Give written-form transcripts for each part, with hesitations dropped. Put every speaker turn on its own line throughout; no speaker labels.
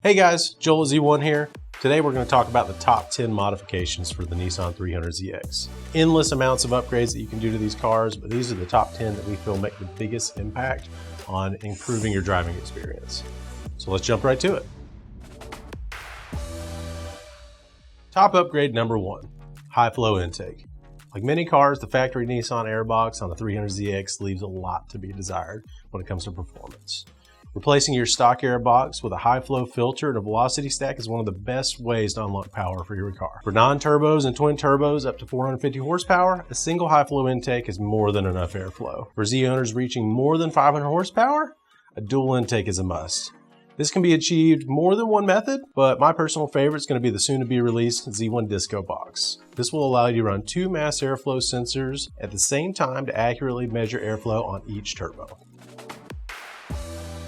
Hey guys, Joel Z1 here. Today we're going to talk about the top 10 modifications for the Nissan 300ZX. Endless amounts of upgrades that you can do to these cars, but these are the top 10 that we feel make the biggest impact on improving your driving experience. So let's jump right to it. Top upgrade number 1, high flow intake. Like many cars, the factory Nissan airbox on the 300ZX leaves a lot to be desired when it comes to performance. Replacing your stock airbox with a high flow filter and a velocity stack is one of the best ways to unlock power for your car. For non-turbos and twin turbos up to 450 horsepower, a single high flow intake is more than enough airflow. For Z owners reaching more than 500 horsepower, a dual intake is a must. This can be achieved more than one method, but my personal favorite is going to be the soon-to-be released Z1 Disco box. This will allow you to run 2 mass airflow sensors at the same time to accurately measure airflow on each turbo.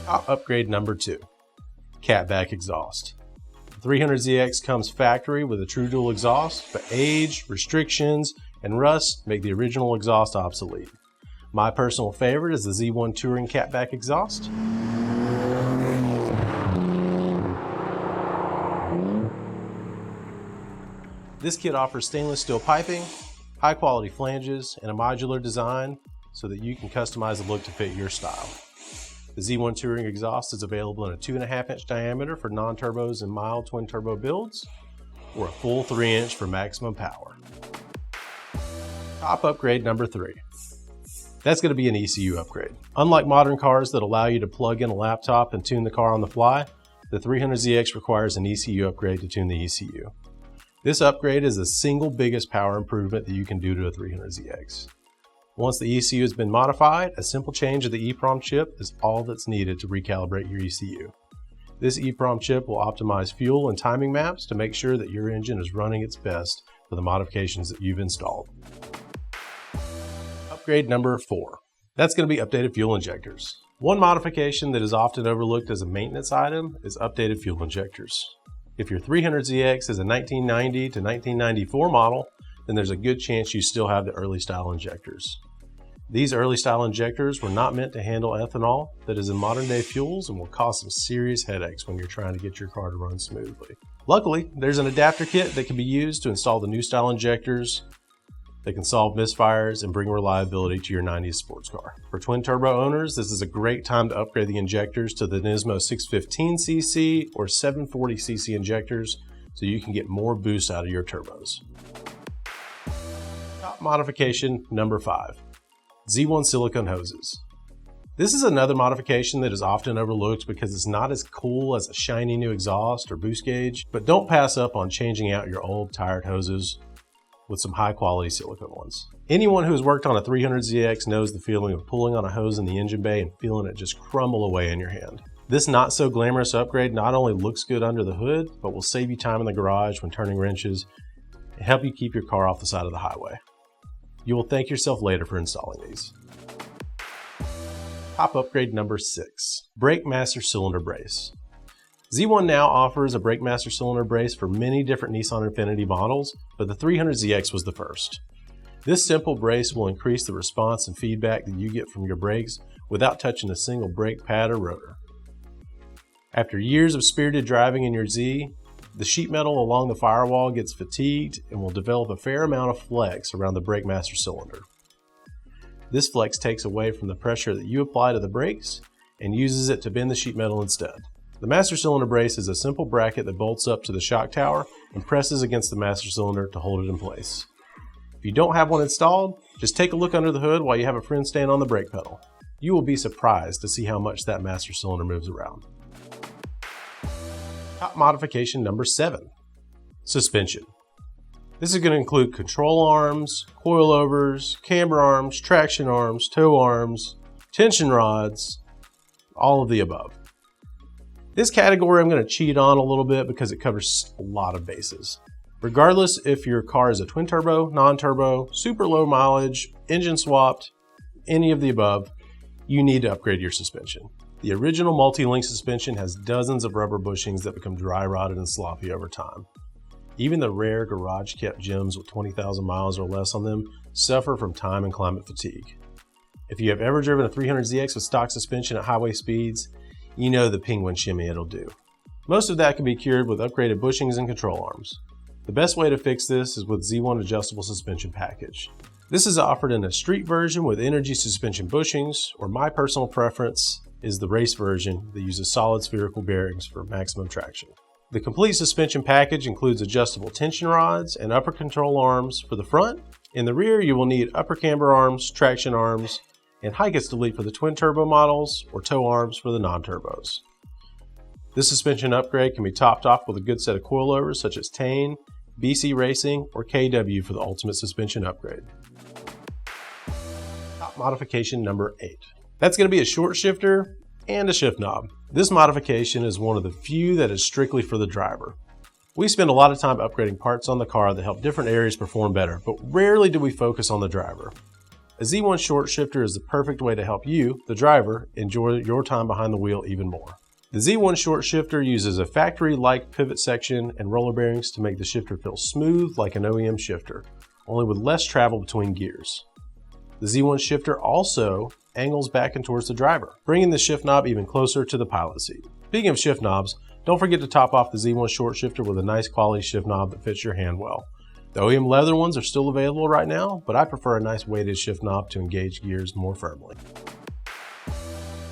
Top upgrade number 2, catback exhaust. The 300ZX comes factory with a true dual exhaust, but age, restrictions, and rust make the original exhaust obsolete. My personal favorite is the Z1 Touring catback exhaust. This kit offers stainless steel piping, high quality flanges, and a modular design so that you can customize the look to fit your style. The Z1 Touring exhaust is available in a 2.5-inch diameter for non-turbos and mild twin turbo builds, or a full 3-inch for maximum power. Top upgrade number 3. That's going to be an ECU upgrade. Unlike modern cars that allow you to plug in a laptop and tune the car on the fly, the 300ZX requires an ECU upgrade to tune the ECU. This upgrade is the single biggest power improvement that you can do to a 300ZX. Once the ECU has been modified, a simple change of the EEPROM chip is all that's needed to recalibrate your ECU. This EEPROM chip will optimize fuel and timing maps to make sure that your engine is running its best for the modifications that you've installed. Upgrade number 4. That's going to be updated fuel injectors. One modification that is often overlooked as a maintenance item is updated fuel injectors. If your 300ZX is a 1990 to 1994 model, then there's a good chance you still have the early style injectors. These early style injectors were not meant to handle ethanol that is in modern day fuels and will cause some serious headaches when you're trying to get your car to run smoothly. Luckily, there's an adapter kit that can be used to install the new style injectors that can solve misfires and bring reliability to your 90s sports car. For twin turbo owners, this is a great time to upgrade the injectors to the Nismo 615cc or 740cc injectors so you can get more boost out of your turbos. Top modification number 5. Z1 silicone hoses. This is another modification that is often overlooked because it's not as cool as a shiny new exhaust or boost gauge, but don't pass up on changing out your old tired hoses with some high quality silicone ones. Anyone who has worked on a 300ZX knows the feeling of pulling on a hose in the engine bay and feeling it just crumble away in your hand. This not so glamorous upgrade not only looks good under the hood, but will save you time in the garage when turning wrenches and help you keep your car off the side of the highway. You will thank yourself later for installing these. Top upgrade number 6, Brake Master Cylinder Brace. Z1 now offers a Brake Master Cylinder Brace for many different Nissan Infiniti models, but the 300ZX was the first. This simple brace will increase the response and feedback that you get from your brakes without touching a single brake pad or rotor. After years of spirited driving in your Z, the sheet metal along the firewall gets fatigued and will develop a fair amount of flex around the Brake Master cylinder. This flex takes away from the pressure that you apply to the brakes and uses it to bend the sheet metal instead. The Master Cylinder Brace is a simple bracket that bolts up to the shock tower and presses against the master cylinder to hold it in place. If you don't have one installed, just take a look under the hood while you have a friend stand on the brake pedal. You will be surprised to see how much that master cylinder moves around. Top modification number 7, suspension. This is going to include control arms, coilovers, camber arms, traction arms, tow arms, tension rods, all of the above. This category I'm going to cheat on a little bit because it covers a lot of bases. Regardless if your car is a twin turbo, non-turbo, super low mileage, engine swapped, any of the above, you need to upgrade your suspension. The original multi-link suspension has dozens of rubber bushings that become dry rotted and sloppy over time. Even the rare garage kept gems with 20,000 miles or less on them suffer from time and climate fatigue. If you have ever driven a 300ZX with stock suspension at highway speeds, you know the penguin shimmy it'll do. Most of that can be cured with upgraded bushings and control arms. The best way to fix this is with Z1 adjustable suspension package. This is offered in a street version with energy suspension bushings, or my personal preference is the race version that uses solid spherical bearings for maximum traction. The complete suspension package includes adjustable tension rods and upper control arms for the front. In the rear, you will need upper camber arms, traction arms, and high gets delete for the twin turbo models, or toe arms for the non-turbos. This suspension upgrade can be topped off with a good set of coilovers such as Tane, BC Racing, or KW for the ultimate suspension upgrade. Top modification number 8. That's going to be a short shifter and a shift knob. This modification is one of the few that is strictly for the driver. We spend a lot of time upgrading parts on the car that help different areas perform better, but rarely do we focus on the driver. A Z1 short shifter is the perfect way to help you, the driver, enjoy your time behind the wheel even more. The Z1 short shifter uses a factory-like pivot section and roller bearings to make the shifter feel smooth like an OEM shifter, only with less travel between gears. The Z1 shifter also angles back and towards the driver, bringing the shift knob even closer to the pilot seat. Speaking of shift knobs, don't forget to top off the Z1 short shifter with a nice quality shift knob that fits your hand well. The OEM leather ones are still available right now, but I prefer a nice weighted shift knob to engage gears more firmly.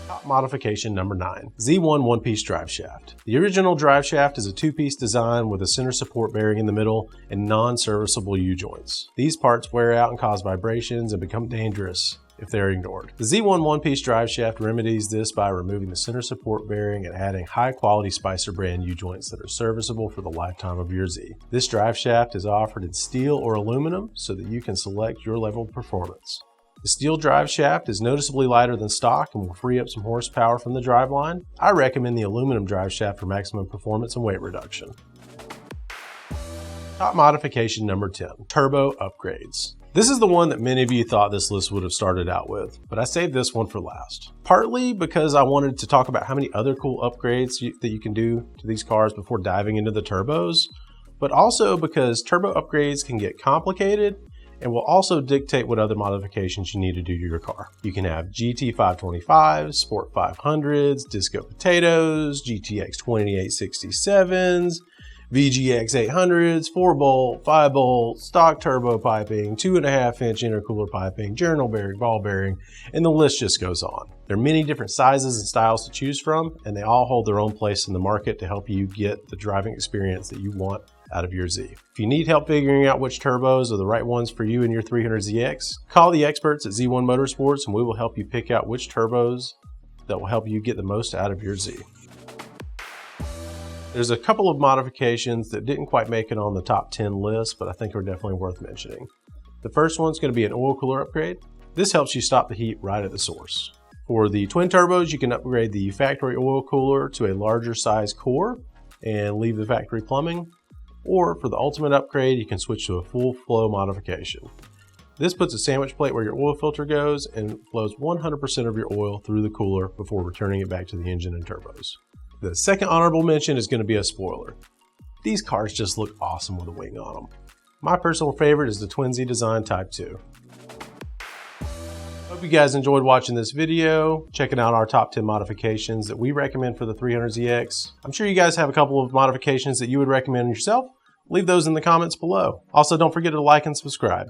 Top modification number 9, Z1 one-piece drive shaft. The original drive shaft is a two-piece design with a center support bearing in the middle and non-serviceable U-joints. These parts wear out and cause vibrations and become dangerous if they're ignored. The Z1 one-piece drive shaft remedies this by removing the center support bearing and adding high-quality Spicer brand U-joints that are serviceable for the lifetime of your Z. This drive shaft is offered in steel or aluminum so that you can select your level of performance. The steel drive shaft is noticeably lighter than stock and will free up some horsepower from the driveline. I recommend the aluminum drive shaft for maximum performance and weight reduction. Top modification number 10, turbo upgrades. This is the one that many of you thought this list would have started out with, but I saved this one for last. Partly because I wanted to talk about how many other cool upgrades that you can do to these cars before diving into the turbos, but also because turbo upgrades can get complicated and will also dictate what other modifications you need to do to your car. You can have GT 525s, Sport 500s, Disco Potatoes, GTX 2867s, VGX 800s, 4-bolt, 5-bolt, stock turbo piping, 2.5-inch intercooler piping, journal bearing, ball bearing, and the list just goes on. There are many different sizes and styles to choose from, and they all hold their own place in the market to help you get the driving experience that you want out of your Z. If you need help figuring out which turbos are the right ones for you and your 300ZX, call the experts at Z1 Motorsports and we will help you pick out which turbos that will help you get the most out of your Z. There's a couple of modifications that didn't quite make it on the top 10 list, but I think are definitely worth mentioning. The first one's going to be an oil cooler upgrade. This helps you stop the heat right at the source. For the twin turbos, you can upgrade the factory oil cooler to a larger size core and leave the factory plumbing. Or for the ultimate upgrade, you can switch to a full flow modification. This puts a sandwich plate where your oil filter goes and flows 100% of your oil through the cooler before returning it back to the engine and turbos. The second honorable mention is going to be a spoiler. These cars just look awesome with a wing on them. My personal favorite is the Twin Z Design Type 2. Hope you guys enjoyed watching this video, checking out our top 10 modifications that we recommend for the 300ZX. I'm sure you guys have a couple of modifications that you would recommend yourself. Leave those in the comments below. Also, don't forget to like and subscribe.